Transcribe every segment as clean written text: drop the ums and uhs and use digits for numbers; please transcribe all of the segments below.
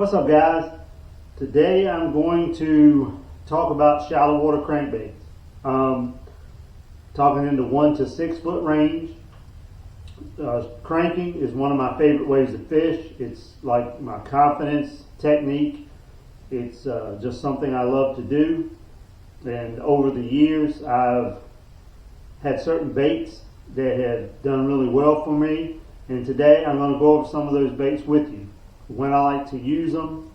What's up, guys? Today I'm going to talk about shallow water crankbaits. Talking in the 1 to 6 foot range. Cranking is one of my favorite ways to fish. It's like my confidence technique. It's just something I love to do. And over the years, I've had certain baits that have done really well for me. And today I'm going to go over some of those baits with you. When I like to use them,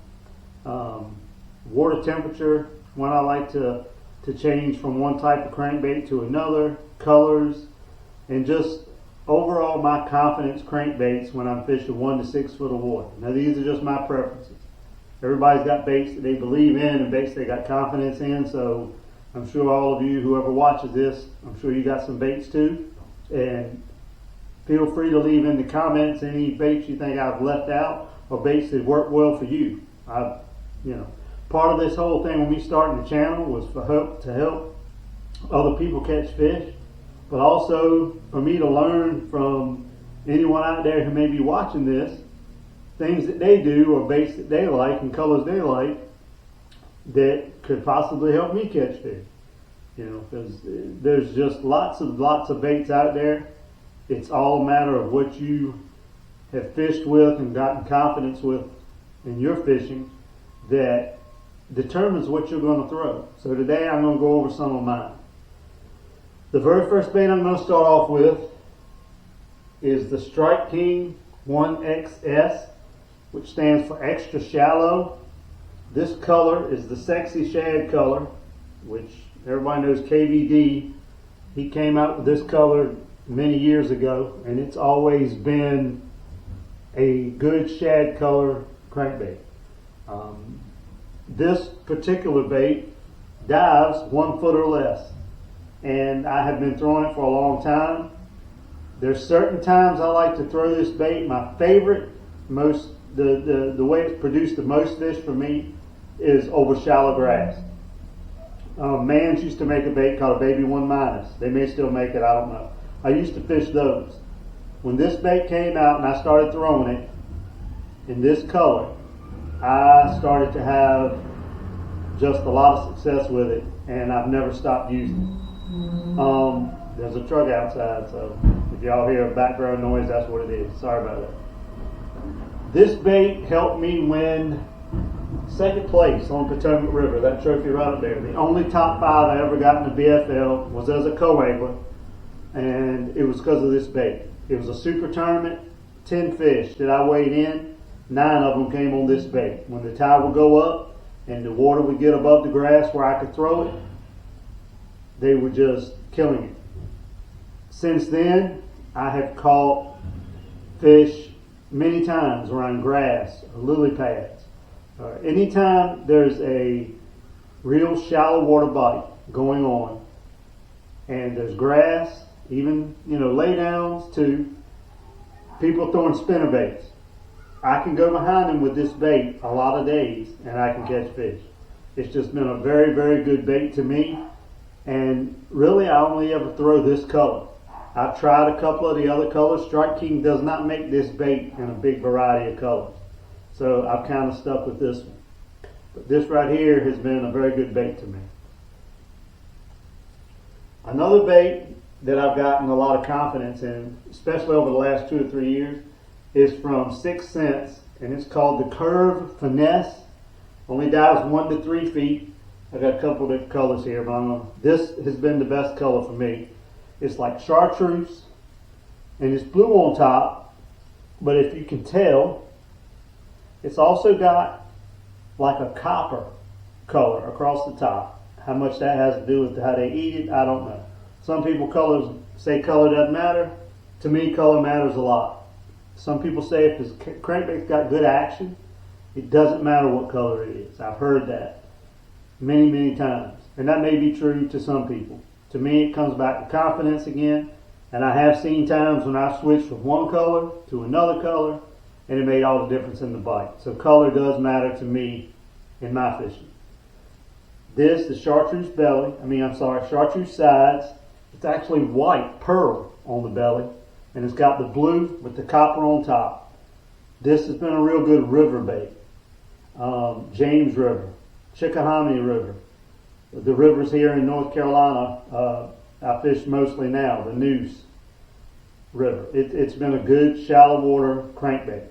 water temperature, when I like to change from one type of crankbait to another, colors, and just overall my confidence crankbaits when I'm fishing 1 to 6 foot of water. Now these are just my preferences. Everybody's got baits that they believe in and baits they got confidence in, so I'm sure all of you, whoever watches this, I'm sure you got some baits too. And feel free to leave in the comments any baits you think I've left out or baits that work well for you. Part of this whole thing when we started the channel was to help other people catch fish, but also for me to learn from anyone out there who may be watching this, things that they do or baits that they like and colors they like that could possibly help me catch fish. Because there's just lots of baits out there. It's all a matter of what you have fished with and gotten confidence with in your fishing that determines what you're going to throw. So today I'm going to go over some of mine. The very first bait I'm going to start off with is the Strike King 1XS, which stands for extra shallow. This color is the sexy shad color, which everybody knows KVD. He came out with this color many years ago, and it's always been a good shad color crankbait. This particular bait dives 1 foot or less, and I have been throwing it for a long time. There's certain times I like to throw this bait. My favorite, the way it's produced the most fish for me is over shallow grass. Mans used to make a bait called a Baby 1-. They may still make it, I don't know. I used to fish those. When this bait came out and I started throwing it in this color, I started to have just a lot of success with it, and I've never stopped using it. There's a truck outside, so if y'all hear background noise, that's what it is. Sorry about that. This bait helped me win 2nd place on Potomac River, that trophy right up there. The only top 5 I ever got in the BFL was as a co-angler, and it was because of this bait. It was a super tournament, 10 fish that I weighed in, 9 of them came on this bait. When the tide would go up and the water would get above the grass where I could throw it, they were just killing it. Since then, I have caught fish many times around grass or lily pads. Anytime there's a real shallow water bite going on and there's grass, even laydowns too, people throwing spinner baits, I can go behind them with this bait a lot of days and I can catch fish. It's just been a very, very good bait to me, and really I only ever throw this color. I've tried a couple of the other colors. Strike King does not make this bait in a big variety of colors, so I've kind of stuck with this one. But this right here has been a very good bait to me. Another bait that I've gotten a lot of confidence in, especially over the last 2 or 3 years, is from 6 Cents, and it's called the Curve Finesse. Only dives 1 to 3 feet. I've got a couple of different colors here, but this has been the best color for me. It's like chartreuse, and it's blue on top, but if you can tell, it's also got like a copper color across the top. How much that has to do with how they eat it, I don't know. Some people say color doesn't matter. To me, color matters a lot. Some people say if this crankbait's got good action, it doesn't matter what color it is. I've heard that many, many times. And that may be true to some people. To me, it comes back to confidence again. And I have seen times when I switched from one color to another color, and it made all the difference in the bite. So color does matter to me in my fishing. This, the chartreuse chartreuse sides. It's actually white pearl on the belly, and it's got the blue with the copper on top. This has been a real good river bait. James River, Chickahominy River, the rivers here in North Carolina. I fish mostly now, the Neuse River. It's been a good shallow water crankbait.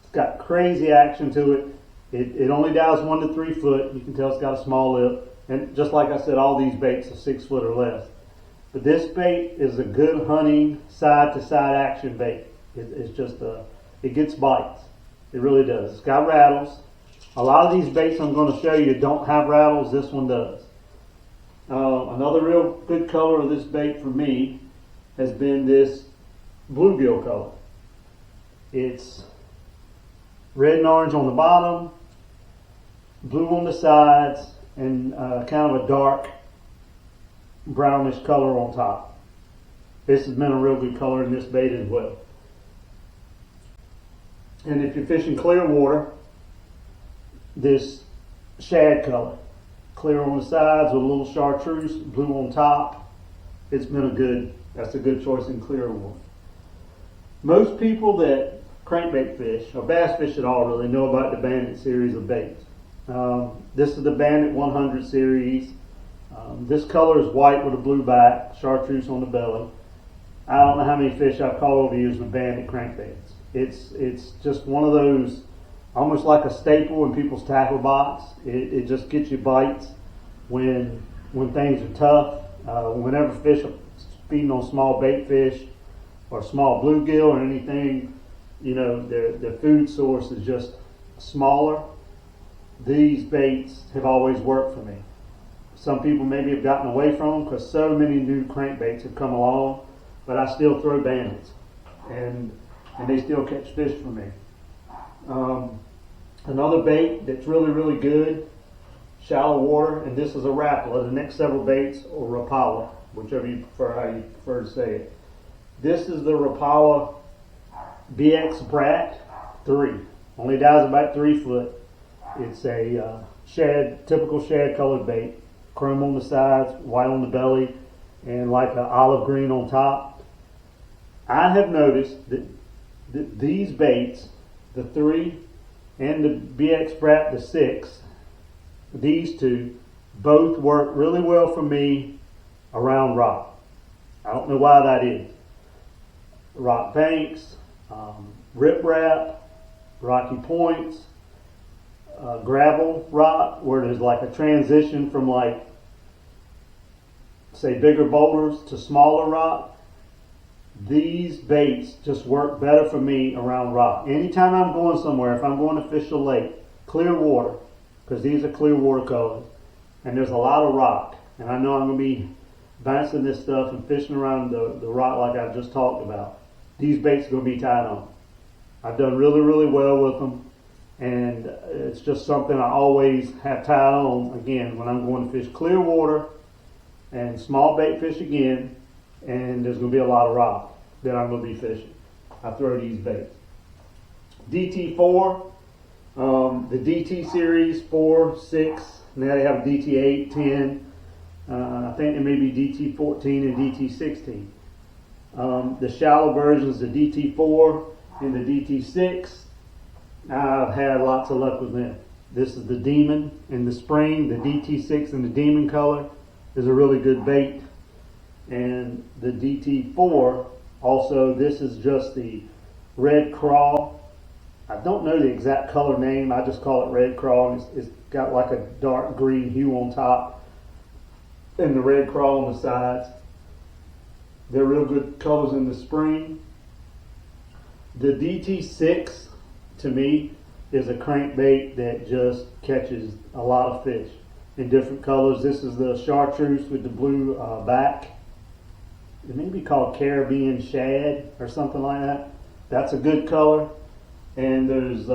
It's got crazy action to it. It only dives 1 to 3 foot. You can tell it's got a small lip. And just like I said, all these baits are 6 foot or less. But this bait is a good hunting side to side action bait. It's just it gets bites. It really does. It's got rattles. A lot of these baits I'm going to show you don't have rattles. This one does. Another real good color of this bait for me has been this bluegill color. It's red and orange on the bottom, blue on the sides, and kind of a dark brownish color on top. This has been a real good color in this bait as well. And if you're fishing clear water, this shad color, clear on the sides with a little chartreuse, blue on top. That's a good choice in clear water. Most people that crankbait fish, or bass fish at all really, know about the Bandit series of baits. This is the Bandit 100 series. This color is white with a blue back, chartreuse on the belly. I don't know how many fish I've caught over the years with Bandit crankbaits. It's just one of those, almost like a staple in people's tackle box. It just gets you bites when things are tough. Whenever fish are feeding on small bait fish or small bluegill or anything, their food source is just smaller. These baits have always worked for me. Some people maybe have gotten away from them because so many new crankbaits have come along, but I still throw Bandits, and they still catch fish for me. Another bait that's really, really good, shallow water, and this is a Rapala. The next several baits, or Rapala, whichever you prefer, how you prefer to say it. This is the Rapala BX Brat 3. Only dives about 3 foot. It's a typical shad colored bait. Chrome on the sides, white on the belly, and like an olive green on top. I have noticed that these baits, the 3 and the BX Brat, the 6, these two, both work really well for me around rock. I don't know why that is. Rock banks, riprap, rocky points, gravel rock, where there's like a transition from say bigger boulders to smaller rock. These baits just work better for me around rock. Anytime I'm going somewhere, if I'm going to fish a lake, clear water, because these are clear water colors, and there's a lot of rock, and I know I'm going to be bouncing this stuff and fishing around the rock like I've just talked about, these baits are going to be tied on. I've done really, really well with them, and it's just something I always have tied on, again, when I'm going to fish clear water and small bait fish again, and there's going to be a lot of rock that I'm going to be fishing. I throw these baits. DT4, the DT series 4, 6, now they have DT 8, 10, I think there may be DT 14 and DT 16. The shallow versions, the DT 4 and the DT 6, I've had lots of luck with them. This is the Demon in the spring. The DT 6 in the Demon color is a really good bait. And the DT 4, also, this is just the Red Craw. I don't know the exact color name, I just call it Red Craw. It's got like a dark green hue on top and the red craw on the sides. They're real good colors in the spring. The DT6, to me, is a crankbait that just catches a lot of fish in different colors. This is the chartreuse with the blue back. It may be called Caribbean Shad or something like that. That's a good color. And there's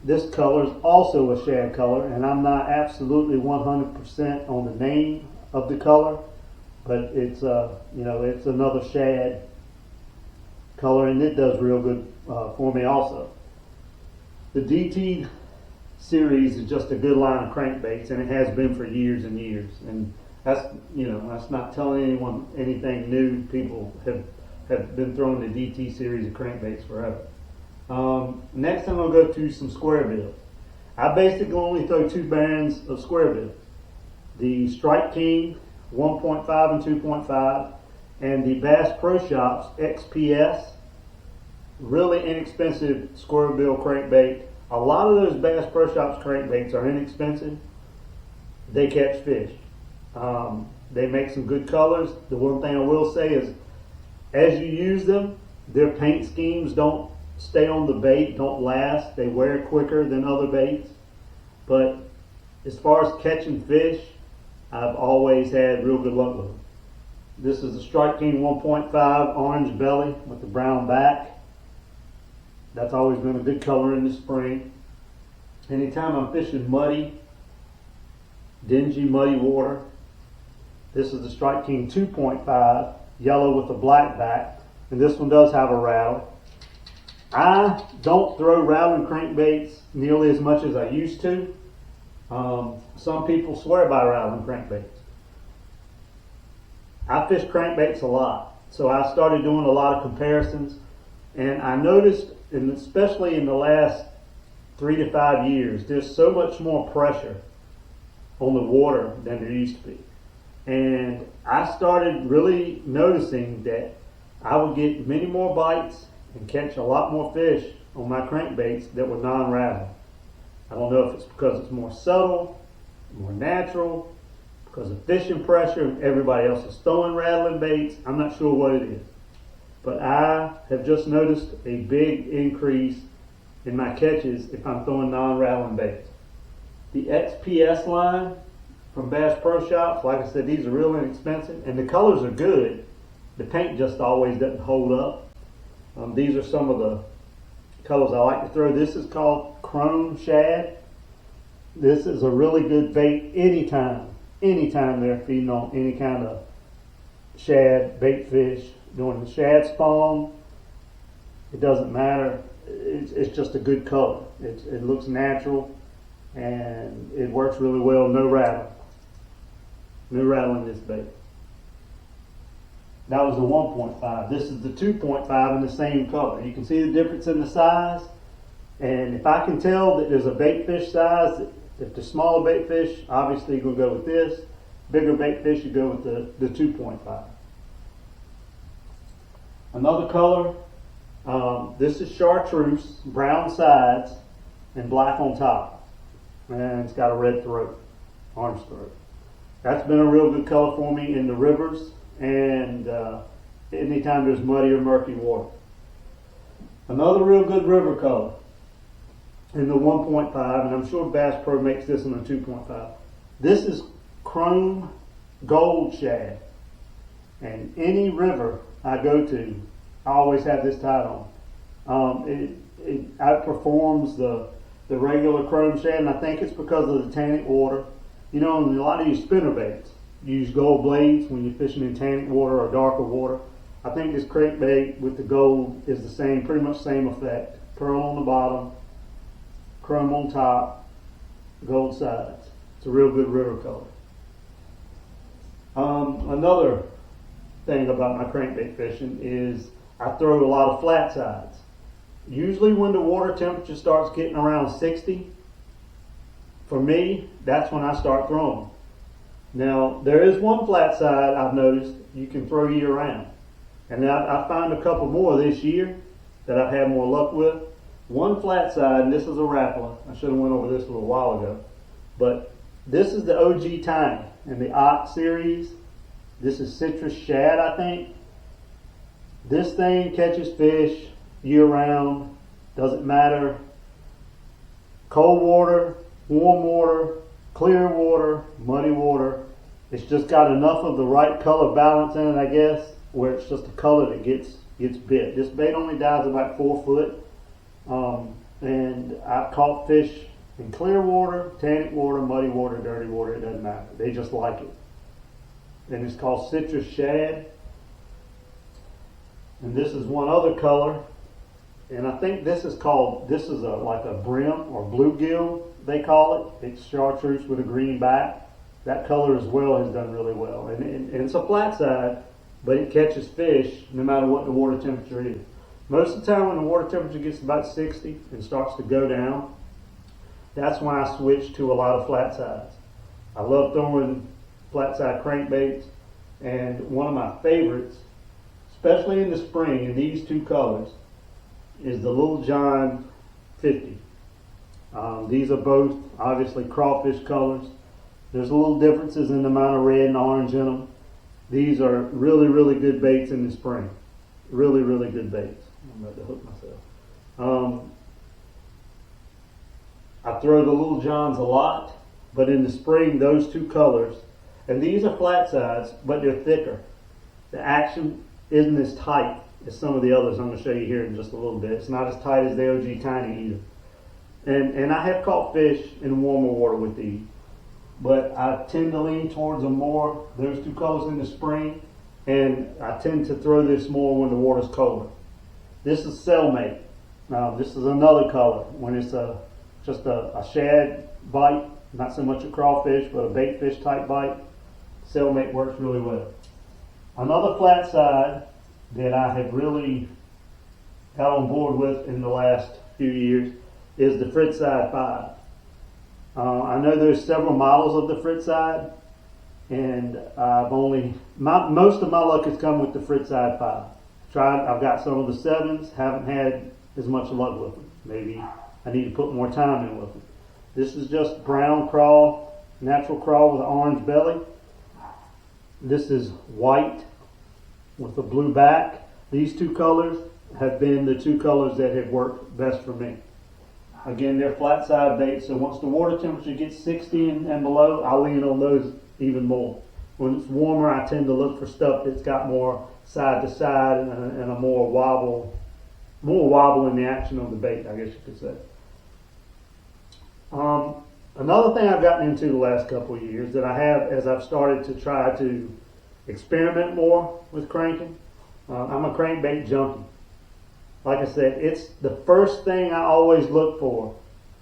this color is also a shad color, and I'm not absolutely 100% on the name of the color, but it's it's another shad color, and it does real good for me also. The DT series is just a good line of crankbaits, and it has been for years and years. And that's not telling anyone anything new. People have been throwing the DT series of crankbaits forever. Next I'm going to go to some square bills. I basically only throw two brands of square bills. The Strike King 1.5 and 2.5 and the Bass Pro Shops XPS. Really inexpensive square bill crankbait. A lot of those Bass Pro Shops crankbaits are inexpensive. They catch fish. They make some good colors. The one thing I will say is, as you use them, their paint schemes don't stay on the bait, don't last. They wear quicker than other baits. But as far as catching fish, I've always had real good luck with them. This is the Strike King 1.5 orange belly with the brown back. That's always been a good color in the spring. Anytime I'm fishing muddy, dingy, muddy water, this is the Strike King 2.5 yellow with a black back, and this one does have a rattle. I don't throw rattling crankbaits nearly as much as I used to. Some people swear by rattling crankbaits. I fish crankbaits a lot, so I started doing a lot of comparisons, and I noticed, and especially in the last 3 to 5 years, there's so much more pressure on the water than there used to be. And I started really noticing that I would get many more bites and catch a lot more fish on my crankbaits that were non-rattling. I don't know if it's because it's more subtle, more natural, because of fishing pressure and everybody else is throwing rattling baits. I'm not sure what it is. But I have just noticed a big increase in my catches if I'm throwing non-rattling baits. The XPS line from Bass Pro Shops, like I said, these are real inexpensive and the colors are good. The paint just always doesn't hold up. These are some of the colors I like to throw. This is called Chrome Shad. This is a really good bait anytime they're feeding on any kind of shad, bait fish, doing the shad spawn. It doesn't matter. It's just a good color. It looks natural and it works really well. No rattle. No rattle in this bait. That was the 1.5. This is the 2.5 in the same color. You can see the difference in the size. And if I can tell that there's a bait fish size, if the smaller bait fish, obviously you're going to go with this. Bigger bait fish, you go with the 2.5. Another color, this is chartreuse, brown sides, and black on top. And it's got a red throat, orange throat. That's been a real good color for me in the rivers and anytime there's muddy or murky water. Another real good river color in the 1.5, and I'm sure Bass Pro makes this in the 2.5. This is Chrome Gold Shad. And any river I go to, I always have this tied on. It outperforms the regular Chrome Shad, and I think it's because of the tannic water. You know, in a lot of you spinner baits, you use gold blades when you're fishing in tannic water or darker water. I think this crankbait with the gold is the same, pretty much same effect. Pearl on the bottom, chrome on top, gold sides. It's a real good river color. Another thing about my crankbait fishing is I throw a lot of flat sides. Usually when the water temperature starts getting around 60, for me, that's when I start throwing. Now, there is one flat side I've noticed you can throw year round. And I found a couple more this year that I've had more luck with. One flat side, and this is a Rapala. I should have went over this a little while ago. But this is the OG Tiny in the Ox series. This is Citrus Shad, I think. This thing catches fish year round. Doesn't matter. Cold water, warm water, clear water, muddy water. It's just got enough of the right color balance in it, I guess, where it's just a color that gets bit. This bait only dives about 4 foot. And I've caught fish in clear water, tannic water, muddy water, dirty water. It doesn't matter. They just like it. And it's called Citrus Shad. And this is one other color. And I think this is like a brim or bluegill, they call it. It's chartreuse with a green back. That color as well has done really well. And it's a flat side, but it catches fish no matter what the water temperature is. Most of the time when the water temperature gets about 60 and starts to go down, that's when I switch to a lot of flat sides. I love throwing flat side crankbaits, and one of my favorites, especially in the spring in these two colors, is the Little John 50. These are both obviously crawfish colors. There's little differences in the amount of red and orange in them. These are really, really good baits in the spring. Really, really good baits. I'm about to hook myself. I throw the Little Johns a lot, but in the spring, those two colors, and these are flat sides, but they're thicker. The action isn't as tight as some of the others I'm going to show you here in just a little bit. It's not as tight as the OG Tiny either. And I have caught fish in warmer water with these, but I tend to lean towards them more, those two colors in the spring, and I tend to throw this more when the water's colder. This is Cellmate. Now this is another color when it's just a shad bite, not so much a crawfish, but a bait fish type bite. Cellmate works really well. Another flat side that I have really got on board with in the last few years is the Fritz Side 5. I know there's several models of the Fritz Side, and most of my luck has come with the Fritz Side 5. I've got some of the 7s, haven't had as much luck with them. Maybe I need to put more time in with them. This is just brown crawl, natural crawl with an orange belly. This is white with a blue back. These two colors have been the two colors that have worked best for me. Again, they're flat side baits, so once the water temperature gets 60 and below, I lean on those even more. When it's warmer, I tend to look for stuff that's got more side to side and a more wobble in the action of the bait, I guess you could say. Another thing I've gotten into the last couple of years that I have, as I've started to try to experiment more with cranking, I'm a crankbait junkie. Like I said, it's the first thing I always look for,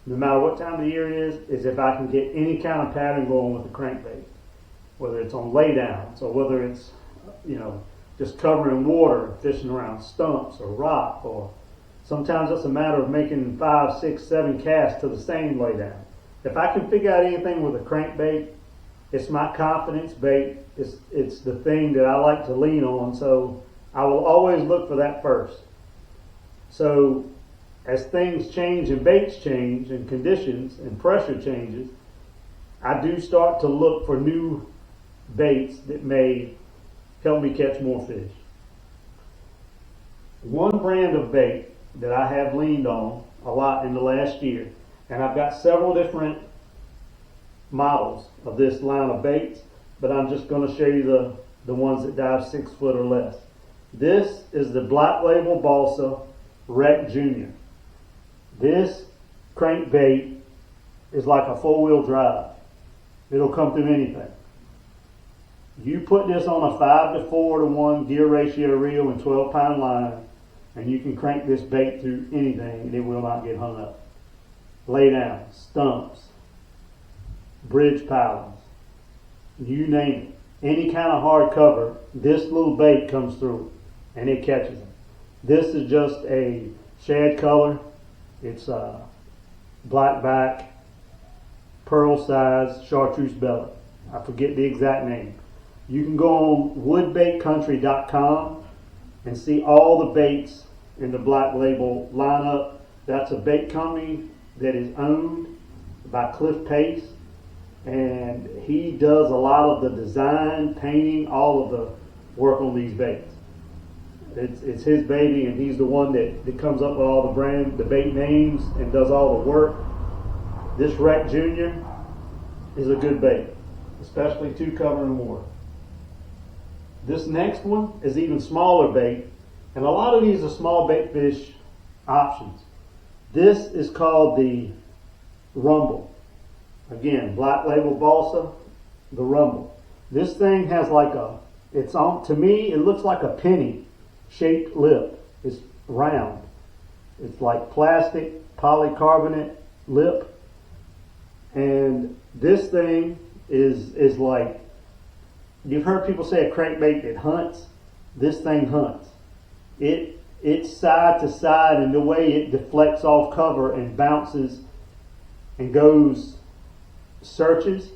no matter what time of the year it is if I can get any kind of pattern going with a crankbait. Whether it's on laydowns or whether it's, just covering water, fishing around stumps or rock, or sometimes it's a matter of making 5, 6, 7 casts to the same laydown. If I can figure out anything with a crankbait, it's my confidence bait. It's the thing that I like to lean on, so I will always look for that first. So as things change and baits change and conditions and pressure changes, I do start to look for new baits that may help me catch more fish. One brand of bait that I have leaned on a lot in the last year, and I've got several different models of this line of baits, but I'm just going to show you the ones that dive 6 foot or less. This is the Black Label Balsa Rec Junior. This crankbait is like a 4-wheel drive. It'll come through anything. You put this on a 5-to-4-to-1 gear ratio reel and 12-pound line, and you can crank this bait through anything and it will not get hung up. Lay down, stumps, bridge pilings, you name it. Any kind of hard cover, this little bait comes through and it catches them. This is just a shad color. It's black back, pearl size, chartreuse belly. I forget the exact name. You can go on woodbaitcountry.com and see all the baits in the Black Label lineup. That's a bait company that is owned by Cliff Pace, and he does a lot of the design, painting, all of the work on these baits. It's his baby, and he's the one that comes up with all the bait names and does all the work. This Rec Junior is a good bait, especially 2 cover and water. This next one is even smaller bait, and a lot of these are small bait fish options. This is called the Rumble. Again, Black Label Balsa, the Rumble. This thing has to me, it looks like a penny shaped lip. It's round. It's like plastic polycarbonate lip. And this thing is like, you've heard people say a crankbait that hunts. This thing hunts. It it's side to side, and the way it deflects off cover and bounces and goes searches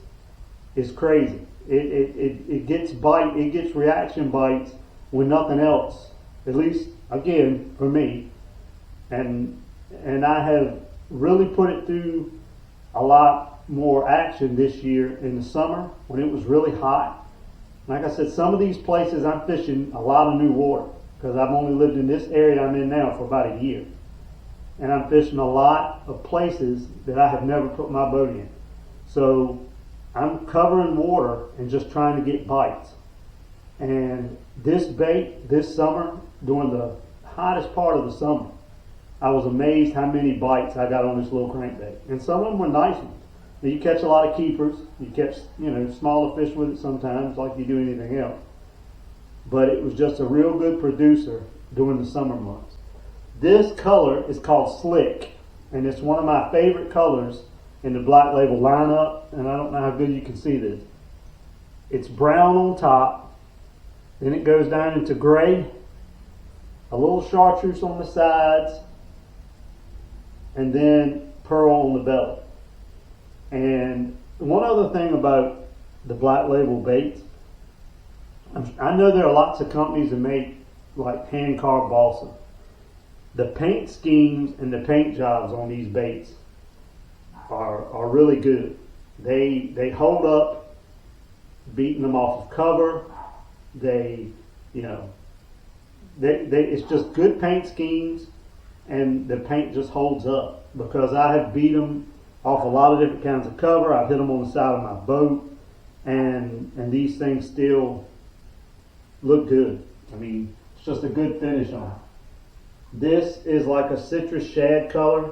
is crazy. It gets reaction bites when nothing else, at least again for me, and I have really put it through a lot more action this year in the summer when it was really hot. Like I said, some of these places I'm fishing a lot of new water because I've only lived in this area I'm in now for about a year, and I'm fishing a lot of places that I have never put my boat in. So I'm covering water and just trying to get bites. And this bait this summer, during the hottest part of the summer, I was amazed how many bites I got on this little crankbait. And some of them were nice ones. Now, you catch a lot of keepers. You catch, smaller fish with it sometimes, like you do anything else. But it was just a real good producer during the summer months. This color is called Slick, and it's one of my favorite colors in the Black Label lineup, and I don't know how good you can see this. It's brown on top, then it goes down into gray, a little chartreuse on the sides, and then pearl on the belly. And one other thing about the Black Label baits, I know there are lots of companies that make like hand carved balsa. The paint schemes and the paint jobs on these baits are really good. They hold up, beating them off of cover. It's just good paint schemes, and the paint just holds up because I have beat them off a lot of different kinds of cover. I've hit them on the side of my boat, and these things still look good. I mean, it's just a good finish on it. This is like a citrus shad color.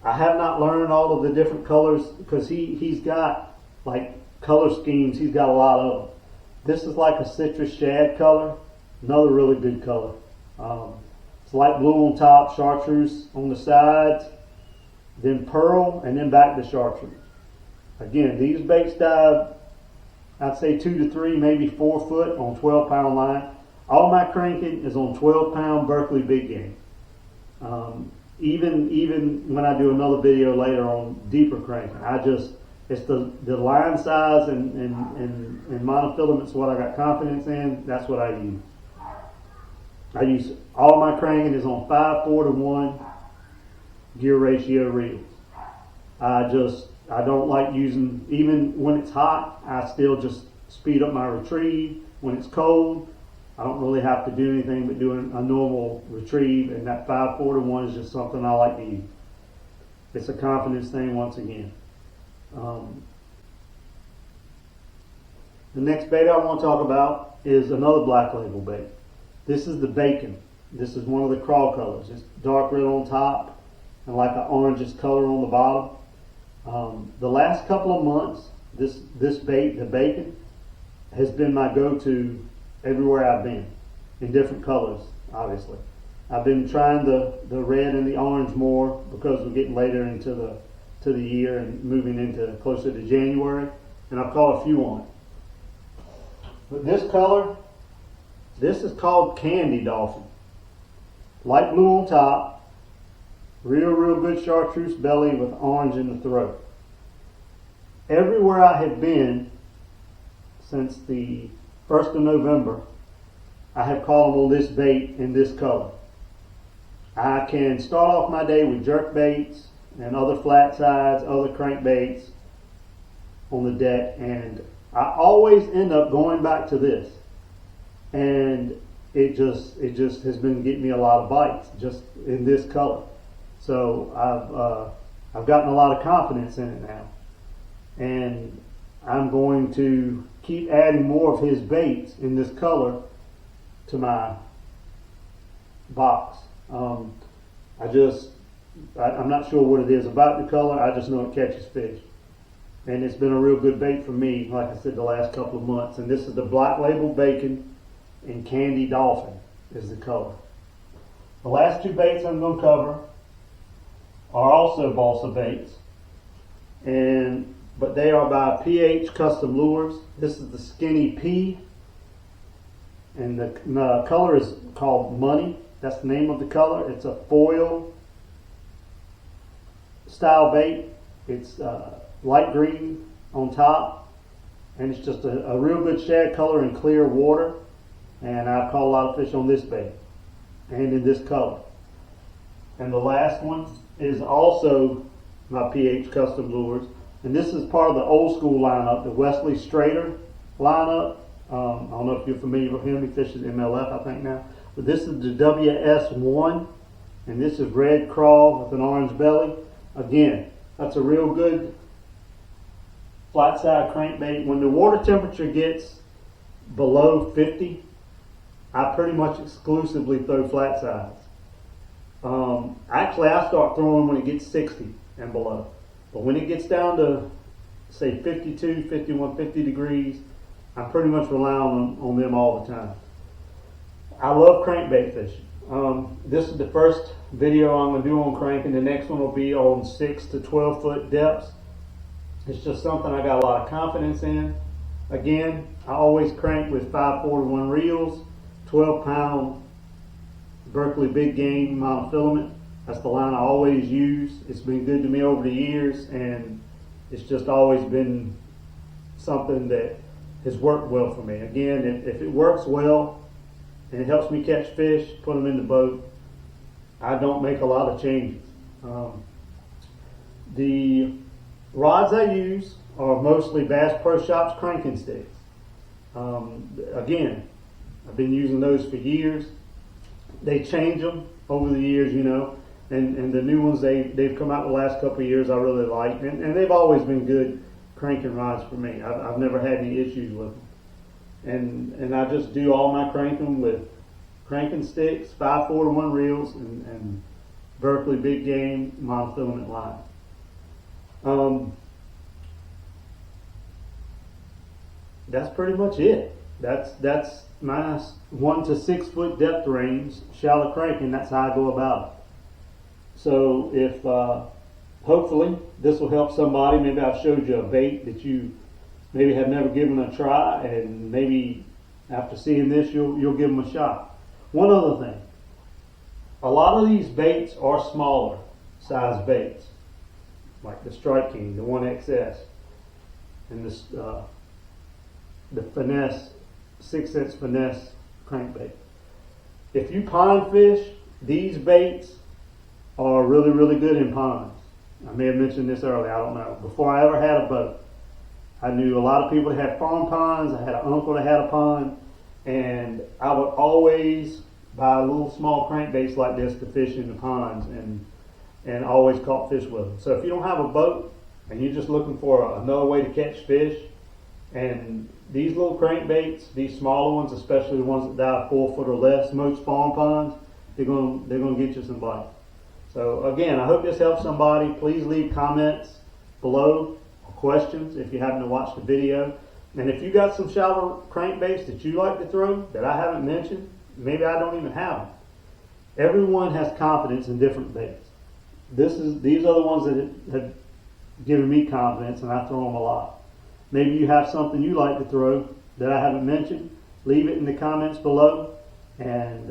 I have not learned all of the different colors because he's got like color schemes. He's got a lot of them. This is like a citrus shad color. Another really good color. It's light blue on top, chartreuse on the sides, then pearl, and then back to chartreuse. Again, these baits dive, I'd say 2 to 3, maybe 4 foot on 12-pound line. All my cranking is on 12-pound Berkeley big game. Even when I do another video later on deeper cranking, it's the line size and monofilament's what I got confidence in. That's what I use. All my cranking is on 5:4 to 1 gear ratio reels. I don't like using, even when it's hot, I still just speed up my retrieve. When it's cold, I don't really have to do anything but doing a normal retrieve, and that 5:4 to 1 is just something I like to use. It's a confidence thing once again. The next bait I want to talk about is another Black Label bait. This is the Bacon. This is one of the crawl colors. It's dark red on top and like an orangish color on the bottom. The last couple of months, this bait, the Bacon, has been my go-to everywhere I've been, in different colors, obviously. I've been trying the red and the orange more because we're getting later into the year and moving into closer to January, and I've caught a few on it. But this color, this is called Candy Dolphin. Light blue on top, real good chartreuse belly with orange in the throat. Everywhere I have been since the 1st of November, I have caught them on this bait in this color. I can start off my day with jerk baits and other flat sides, other crankbaits on the deck, and I always end up going back to this. And it just has been getting me a lot of bites just in this color. So I've gotten a lot of confidence in it now, and I'm going to keep adding more of his baits in this color to my box. I'm not sure what it is about the color. I just know it catches fish, and it's been a real good bait for me, like I said, the last couple of months. And this is the Black Label Bacon and Candy Dolphin is the color. The last two baits I'm going to cover are also balsa baits, but they are by PH Custom Lures. This is the Skinny P, and the color is called Money. That's the name of the color. It's a foil style bait. It's light green on top, and it's just a real good shad color in clear water. And I've caught a lot of fish on this bait and in this color. And the last one is also my PH Custom Lures, and this is part of the old school lineup, the Wesley Strader lineup. I don't know if you're familiar with him. He fishes MLF, I think now. But this is the WS1, and this is red crawl with an orange belly. Again, that's a real good flat side crankbait. When the water temperature gets below 50, I pretty much exclusively throw flat sides. Actually, I start throwing when it gets 60 and below. But when it gets down to, say, 52, 51, 50 degrees, I'm pretty much relying on them all the time. I love crankbait fishing. This is the first video I'm going to do on cranking. The next one will be on 6 to 12 foot depths. It's just something I got a lot of confidence in. Again, I always crank with 5/4-to-1 reels, 12-pound Berkeley Big Game monofilament. That's the line I always use. It's been good to me over the years, and it's just always been something that has worked well for me. Again, if it works well and it helps me catch fish, put them in the boat, I don't make a lot of changes. The rods I use are mostly Bass Pro Shops cranking sticks. Again, I've been using those for years. They change them over the years, you know, and the new ones they've come out the last couple of years I really like, and they've always been good cranking rods for me. I've never had any issues with them, and I just do all my cranking with cranking sticks, 5/4-to-1 reels, and Berkeley Big Game monofilament line. That's pretty much it. That's my 1 to 6 foot depth range shallow cranking. That's how I go about it. So if hopefully this will help somebody. Maybe I've showed you a bait that you maybe have never given a try, and maybe after seeing this you'll give them a shot. One other thing, a lot of these baits are smaller size baits, like the Strike King, the 1XS, and this the Finesse 6-inch Finesse crankbait. If you pond fish, these baits are really, really good in ponds. I may have mentioned this earlier, I don't know. Before I ever had a boat, I knew a lot of people that had farm ponds. I had an uncle that had a pond, and I would always buy little small crankbaits like this to fish in the ponds, and always caught fish with them. So if you don't have a boat and you're just looking for another way to catch fish, and these little crankbaits, these smaller ones, especially the ones that dive 4 foot or less, most farm ponds, they're gonna get you some bites. So again, I hope this helps somebody. Please leave comments below, or questions if you happen to watch the video. And if you got some shallow crankbaits that you like to throw that I haven't mentioned, maybe I don't even have them. Everyone has confidence in different baits. These are the ones that have given me confidence, and I throw them a lot. Maybe you have something you like to throw that I haven't mentioned. Leave it in the comments below, and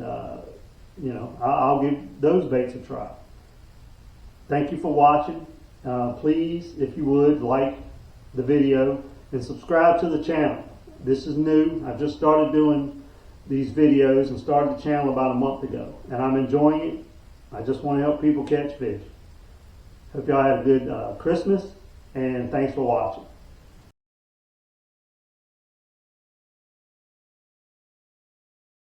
I'll give those baits a try. Thank you for watching. Please, if you would, like the video and subscribe to the channel. This is new. I just started doing these videos and started the channel about a month ago, and I'm enjoying it. I just want to help people catch fish. Hope y'all had a good Christmas, and thanks for watching.